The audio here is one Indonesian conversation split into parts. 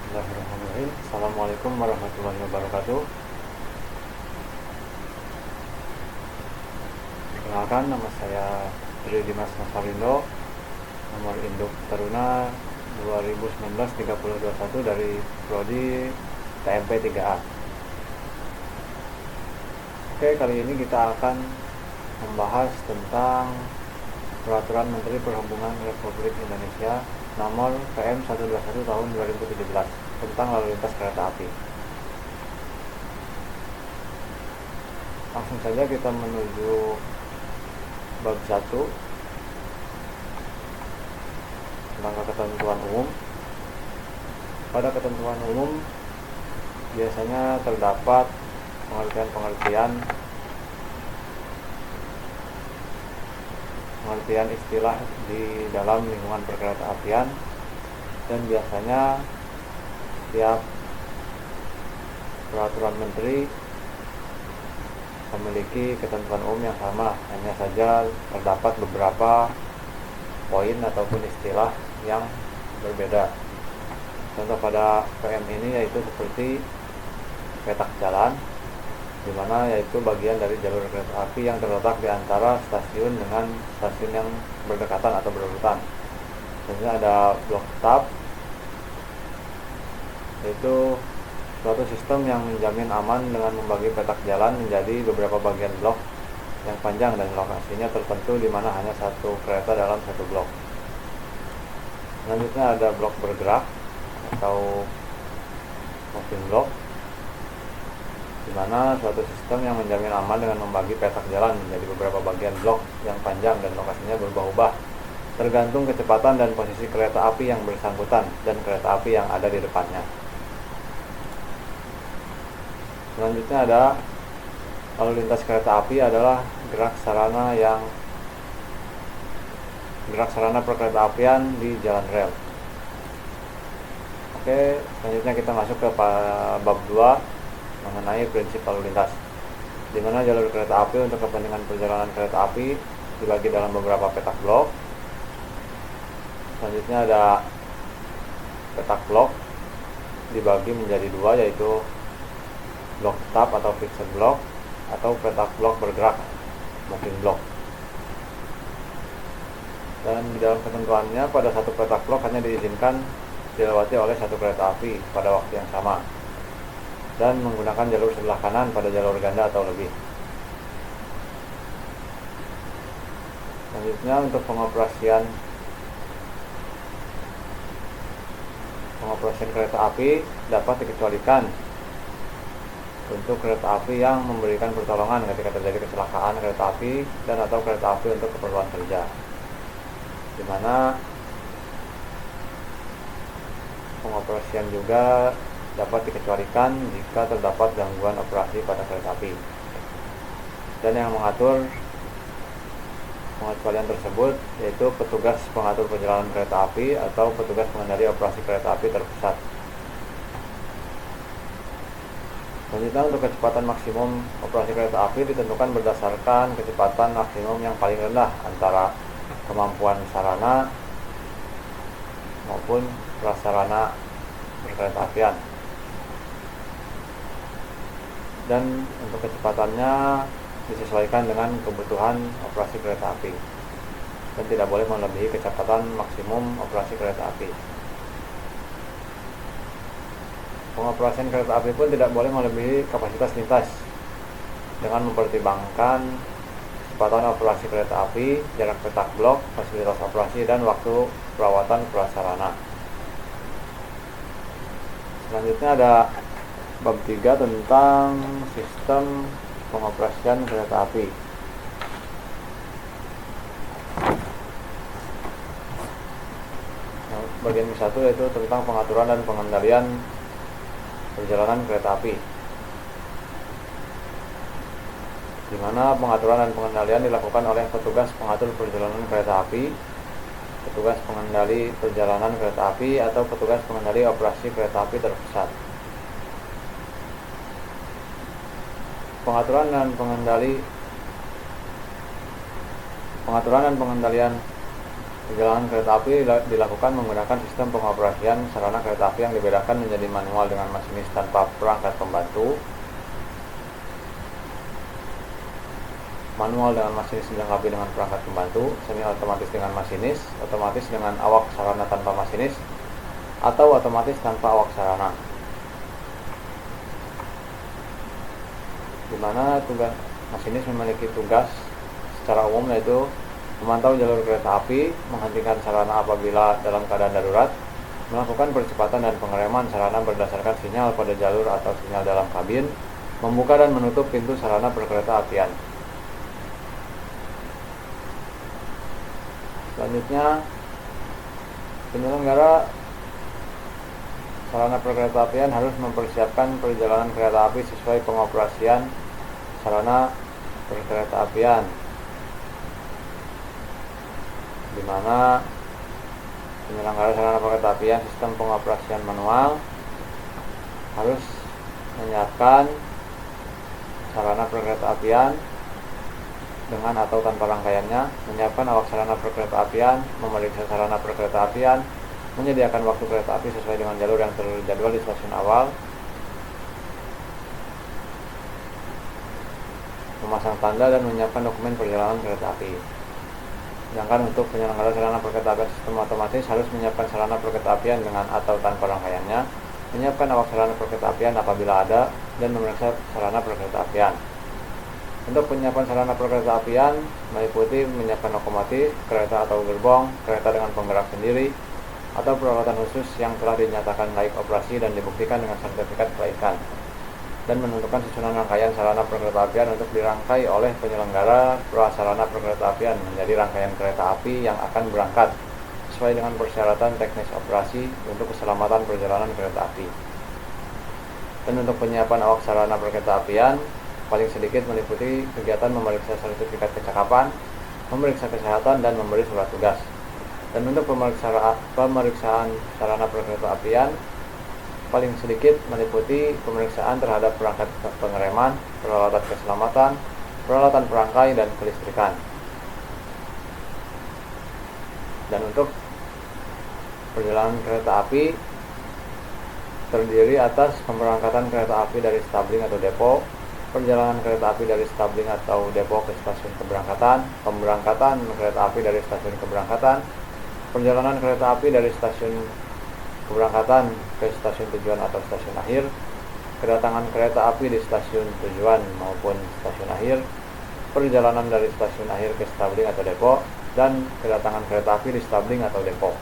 Bismillahirrahmanirrahim. Assalamualaikum warahmatullahi wabarakatuh. Perkenalkan, nama saya Tri Dimas Masarindo, nomor induk Taruna 2019-3021 dari Prodi TMP 3A. Oke, kali ini kita akan membahas tentang Peraturan Menteri Perhubungan Republik Indonesia nomor PM 121 tahun 2017 tentang lalu lintas kereta api. Langsung saja kita menuju bab 1 tentang ketentuan umum. Pada ketentuan umum biasanya terdapat pengertian istilah di dalam lingkungan perkereta apian, dan biasanya tiap peraturan menteri memiliki ketentuan umum yang sama, hanya saja terdapat beberapa poin ataupun istilah yang berbeda. Contoh pada PM ini yaitu seperti petak jalan, di mana yaitu bagian dari jalur kereta api yang terletak di antara stasiun dengan stasiun yang berdekatan atau berurutan. Selanjutnya ada blok stop, yaitu suatu sistem yang menjamin aman dengan membagi petak jalan menjadi beberapa bagian blok yang panjang dan lokasinya tertentu, di mana hanya satu kereta dalam satu blok. Selanjutnya ada blok bergerak atau moving block, di mana suatu sistem yang menjamin aman dengan membagi petak jalan menjadi beberapa bagian blok yang panjang dan lokasinya berubah-ubah tergantung kecepatan dan posisi kereta api yang bersangkutan dan kereta api yang ada di depannya. Selanjutnya ada lalu lintas kereta api adalah gerak sarana perkereta apian di jalan rel. Oke, selanjutnya kita masuk ke bab 2 mengenai prinsip lalu lintas, di mana jalur kereta api untuk kepentingan perjalanan kereta api dibagi dalam beberapa petak blok. Selanjutnya ada petak blok dibagi menjadi dua, yaitu blok tetap atau fixed block atau petak blok bergerak moving block. Dan di dalam ketentuannya, pada satu petak blok hanya diizinkan dilewati oleh satu kereta api pada waktu yang sama dan menggunakan jalur sebelah kanan pada jalur ganda atau lebih. Selanjutnya untuk pengoperasian kereta api dapat dikecualikan untuk kereta api yang memberikan pertolongan ketika terjadi kecelakaan kereta api dan atau kereta api untuk keperluan kerja, di mana pengoperasian juga dapat dikecualikan jika terdapat gangguan operasi pada kereta api. Dan yang mengatur pengecualian tersebut yaitu petugas pengatur perjalanan kereta api atau petugas pengendali operasi kereta api terpusat. Selanjutnya untuk kecepatan maksimum operasi kereta api ditentukan berdasarkan kecepatan maksimum yang paling rendah antara kemampuan sarana maupun prasarana berkereta apian. Dan untuk kecepatannya disesuaikan dengan kebutuhan operasi kereta api dan tidak boleh melebihi kecepatan maksimum operasi kereta api. Pengoperasian kereta api pun tidak boleh melebihi kapasitas lintas dengan mempertimbangkan kecepatan operasi kereta api, jarak petak blok, fasilitas operasi, dan waktu perawatan prasarana. Selanjutnya ada bab 3 tentang sistem pengoperasian kereta api. Bagian 1 yaitu tentang pengaturan dan pengendalian perjalanan kereta api, di mana pengaturan dan pengendalian dilakukan oleh petugas pengatur perjalanan kereta api, petugas pengendali perjalanan kereta api, atau petugas pengendali operasi kereta api terpusat. Pengaturan dan pengendalian Perjalanan kereta api dilakukan menggunakan sistem pengoperasian sarana kereta api yang dibedakan menjadi manual dengan masinis tanpa perangkat pembantu, manual dengan masinis dilengkapi dengan perangkat pembantu, semi otomatis dengan masinis, otomatis dengan awak sarana tanpa masinis, atau otomatis tanpa awak sarana. Di mana tugas masinis memiliki tugas secara umum yaitu memantau jalur kereta api, menghentikan sarana apabila dalam keadaan darurat, melakukan percepatan dan pengereman sarana berdasarkan sinyal pada jalur atau sinyal dalam kabin, membuka dan menutup pintu sarana perkereta apian. Selanjutnya, penyelenggara sarana perkereta apian harus mempersiapkan perjalanan kereta api sesuai pengoperasian sarana perkereta apian, di mana penyelenggara sarana perkereta apian sistem pengoperasian manual harus menyiapkan sarana perkereta apian dengan atau tanpa rangkaiannya, menyiapkan awak sarana perkereta apian, memeriksa sarana perkereta apian, menyediakan waktu kereta api sesuai dengan jalur yang terjadwal di stasiun awal, memasang tanda dan menyiapkan dokumen perjalanan kereta api. Sedangkan untuk penyelenggara sarana perkereta apian sistem otomatis harus menyiapkan sarana perkereta apian dengan atau tanpa rangkaiannya, menyiapkan awak sarana perkereta apian apabila ada, dan memeriksa sarana perkereta apian. Untuk penyiapan sarana perkereta apian meliputi menyiapkan lokomotif, kereta atau gerbong, kereta dengan penggerak sendiri, atau peralatan khusus yang telah dinyatakan layak operasi dan dibuktikan dengan sertifikat kelaikan, dan menentukan susunan rangkaian sarana perkereta apian untuk dirangkai oleh penyelenggara prasarana perkereta apian menjadi rangkaian kereta api yang akan berangkat sesuai dengan persyaratan teknis operasi untuk keselamatan perjalanan kereta api. Dan untuk penyiapan awak sarana perkereta apian paling sedikit meliputi kegiatan memeriksa sertifikat kecakapan, memeriksa kesehatan, dan memberi surat tugas. Dan untuk pemeriksaan sarana perkereta apian paling sedikit meliputi pemeriksaan terhadap perangkat pengereman, peralatan keselamatan, peralatan perangkai, dan kelistrikan. Dan untuk perjalanan kereta api terdiri atas pemberangkatan kereta api dari stabling atau depo, perjalanan kereta api dari stabling atau depo ke stasiun keberangkatan, pemberangkatan kereta api dari stasiun keberangkatan, perjalanan kereta api dari stasiun keberangkatan ke stasiun tujuan atau stasiun akhir, kedatangan kereta api di stasiun tujuan maupun stasiun akhir, perjalanan dari stasiun akhir ke stabling atau depo, dan kedatangan kereta api di stabling atau depo.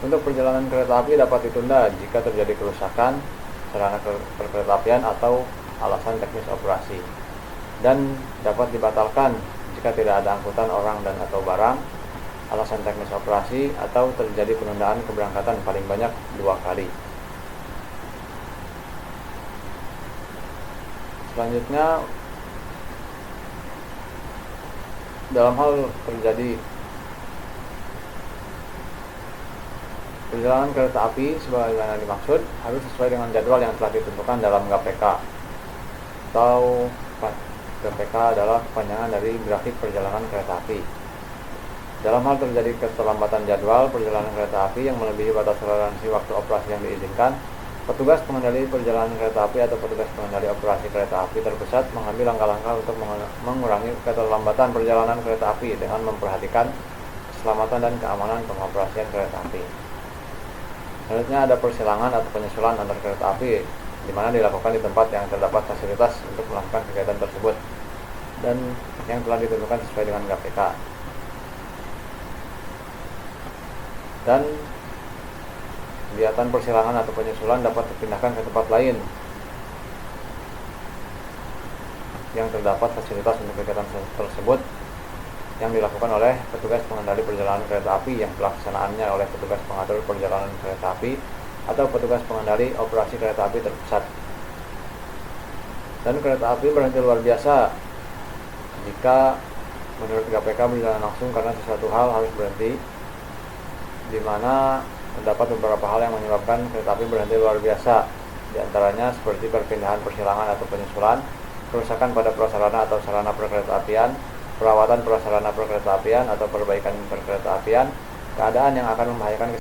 Untuk perjalanan kereta api dapat ditunda jika terjadi kerusakan sarana perkereta apian atau alasan teknis operasi, dan dapat dibatalkan jika tidak ada angkutan orang dan atau barang, alasan teknis operasi, atau terjadi penundaan keberangkatan paling banyak 2 kali. Selanjutnya, dalam hal terjadi perjalanan kereta api sebagaimana dimaksud harus sesuai dengan jadwal yang telah ditentukan dalam GPK, atau GPK adalah kepanjangan dari grafik perjalanan kereta api. Dalam hal terjadi keterlambatan jadwal perjalanan kereta api yang melebihi batas toleransi waktu operasi yang diizinkan, petugas pengendali perjalanan kereta api atau petugas pengendali operasi kereta api terpusat mengambil langkah-langkah untuk mengurangi keterlambatan perjalanan kereta api dengan memperhatikan keselamatan dan keamanan pengoperasian kereta api. Selanjutnya ada persilangan atau penyusulan antar kereta api, di mana dilakukan di tempat yang terdapat fasilitas untuk melakukan kegiatan tersebut dan yang telah ditentukan sesuai dengan GPK. Dan kegiatan persilangan atau penyusulan dapat dipindahkan ke tempat lain yang terdapat fasilitas untuk kegiatan tersebut yang dilakukan oleh petugas pengendali perjalanan kereta api yang pelaksanaannya oleh petugas pengatur perjalanan kereta api atau petugas pengendali operasi kereta api terpusat. Dan kereta api berhenti luar biasa jika menurut GPK berjalan langsung karena sesuatu hal harus berhenti, di mana terdapat beberapa hal yang menyebabkan kereta api berhenti luar biasa, di antaranya seperti perpindahan persilangan atau penyusulan, kerusakan pada prasarana atau sarana perkereta apian, perawatan prasarana perkeretaapian atau perbaikan perkeretaapian, keadaan yang akan membahayakan.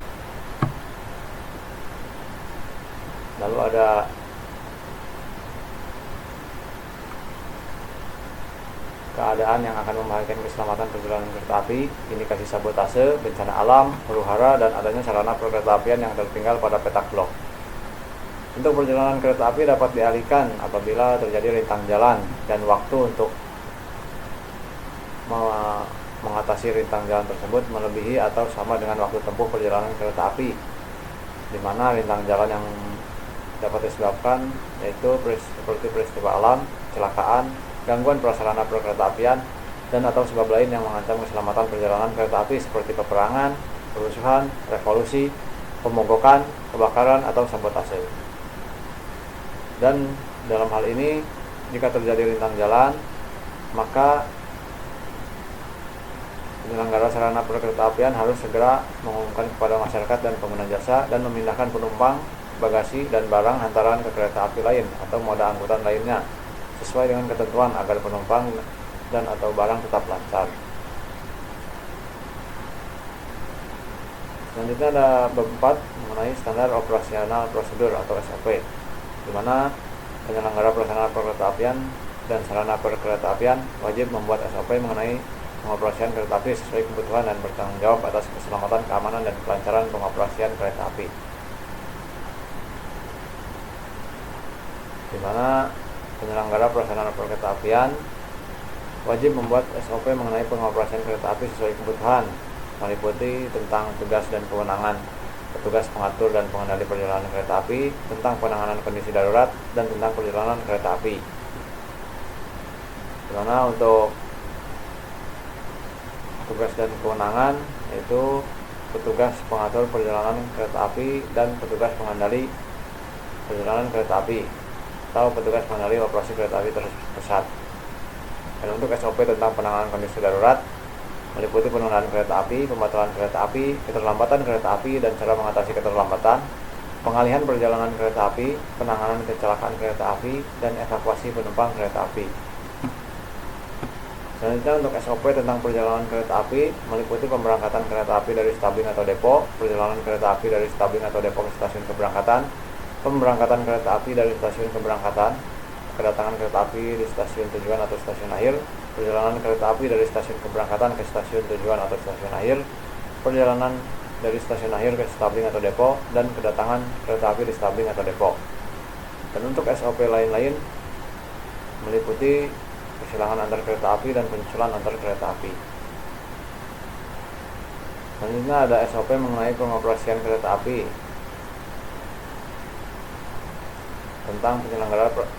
Lalu ada keadaan yang akan membahayakan keselamatan perjalanan kereta api, indikasi sabotase, bencana alam, huru-hara, dan adanya sarana perkeretaapian yang tertinggal pada petak blok. Untuk perjalanan kereta api dapat dialihkan apabila terjadi rintang jalan dan waktu untuk mengatasi rintang jalan tersebut melebihi atau sama dengan waktu tempuh perjalanan kereta api, di mana rintang jalan yang dapat disebabkan yaitu seperti peristiwa alam, kecelakaan, gangguan prasarana perkeretaapian, dan atau sebab lain yang mengancam keselamatan perjalanan kereta api seperti peperangan, kerusuhan, revolusi, pemogokan, kebakaran, atau sabotase. Dan dalam hal ini, jika terjadi rintang jalan, maka penyelenggara sarana perkeretaapian harus segera mengumumkan kepada masyarakat dan pengguna jasa dan memindahkan penumpang, bagasi, dan barang hantaran ke kereta api lain atau moda angkutan lainnya sesuai dengan ketentuan agar penumpang dan atau barang tetap lancar. Selanjutnya ada bab 4 mengenai standar operasional prosedur atau SOP, di mana penyelenggara prasarana perkeretaapian dan sarana perkeretaapian wajib membuat SOP mengenai pengoperasian kereta api sesuai kebutuhan dan bertanggung jawab atas keselamatan, keamanan, dan kelancaran pengoperasian kereta api. Di mana penyelenggara prasarana perkeretaapian wajib membuat SOP mengenai pengoperasian kereta api sesuai kebutuhan, meliputi tentang tugas dan kewenangan petugas pengatur dan pengendali perjalanan kereta api, tentang penanganan kondisi darurat, dan tentang perjalanan kereta api. Di mana untuk tugas dan kewenangan yaitu petugas pengatur perjalanan kereta api dan petugas pengendali perjalanan kereta api atau petugas pengendali operasi kereta api terpusat. Dan untuk SOP tentang penanganan kondisi darurat meliputi penundaan kereta api, pembatalan kereta api, keterlambatan kereta api dan cara mengatasi keterlambatan, pengalihan perjalanan kereta api, penanganan kecelakaan kereta api, dan evakuasi penumpang kereta api. Selanjutnya untuk SOP tentang perjalanan kereta api meliputi pemberangkatan kereta api dari stasiun atau depo, perjalanan kereta api dari stasiun atau depo ke stasiun keberangkatan, pemberangkatan kereta api dari stasiun keberangkatan, kedatangan kereta api di stasiun tujuan atau stasiun akhir, perjalanan kereta api dari stasiun keberangkatan ke stasiun tujuan atau stasiun akhir, perjalanan dari stasiun akhir ke stasiun atau depo, dan kedatangan kereta api di stasiun atau depo. Dan untuk SOP lain-lain meliputi persilangan antar kereta api dan penyusulan antar kereta api. Selanjutnya ada SOP mengenai pengoperasian kereta api. Tentang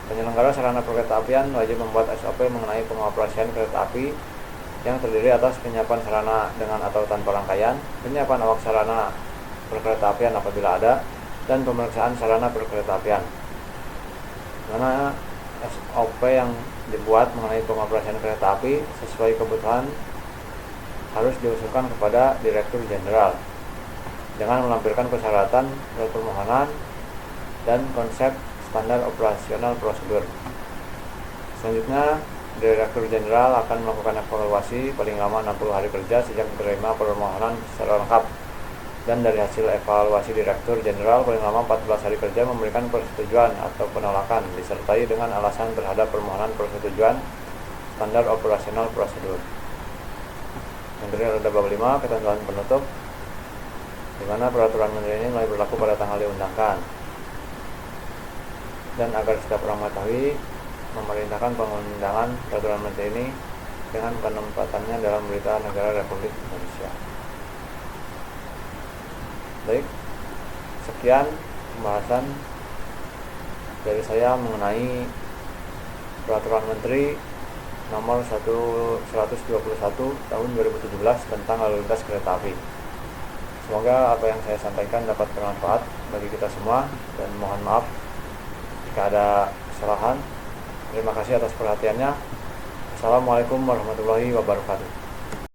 penyelenggara sarana perkeretaapian wajib membuat SOP mengenai pengoperasian kereta api yang terdiri atas penyiapan sarana dengan atau tanpa rangkaian, penyiapan awak sarana perkeretaapian apabila ada, dan pemeriksaan sarana perkeretaapian. Karena SOP yang dibuat mengenai pengoperasian kereta api sesuai kebutuhan harus diusulkan kepada Direktur Jenderal dengan melampirkan persyaratan permohonan dan konsep standar operasional prosedur. Selanjutnya, Direktur Jenderal akan melakukan evaluasi paling lama 60 hari kerja sejak menerima permohonan secara lengkap. Dan dari hasil evaluasi Direktur Jenderal paling lama 14 hari kerja memberikan persetujuan atau penolakan disertai dengan alasan terhadap permohonan persetujuan standar operasional prosedur. Yang terakhir ada bab 5 ketentuan penutup, di mana peraturan menteri ini mulai berlaku pada tanggal diundangkan. Dan agar setiap orang mengetahui, memerintahkan pengundangan peraturan menteri ini dengan penempatannya dalam berita negara Republik Indonesia. Baik, sekian pembahasan dari saya mengenai peraturan menteri nomor 121 tahun 2017 tentang lalu lintas kereta api. Semoga apa yang saya sampaikan dapat bermanfaat bagi kita semua, dan mohon maaf jika ada kesalahan. Terima kasih atas perhatiannya. Assalamualaikum warahmatullahi wabarakatuh.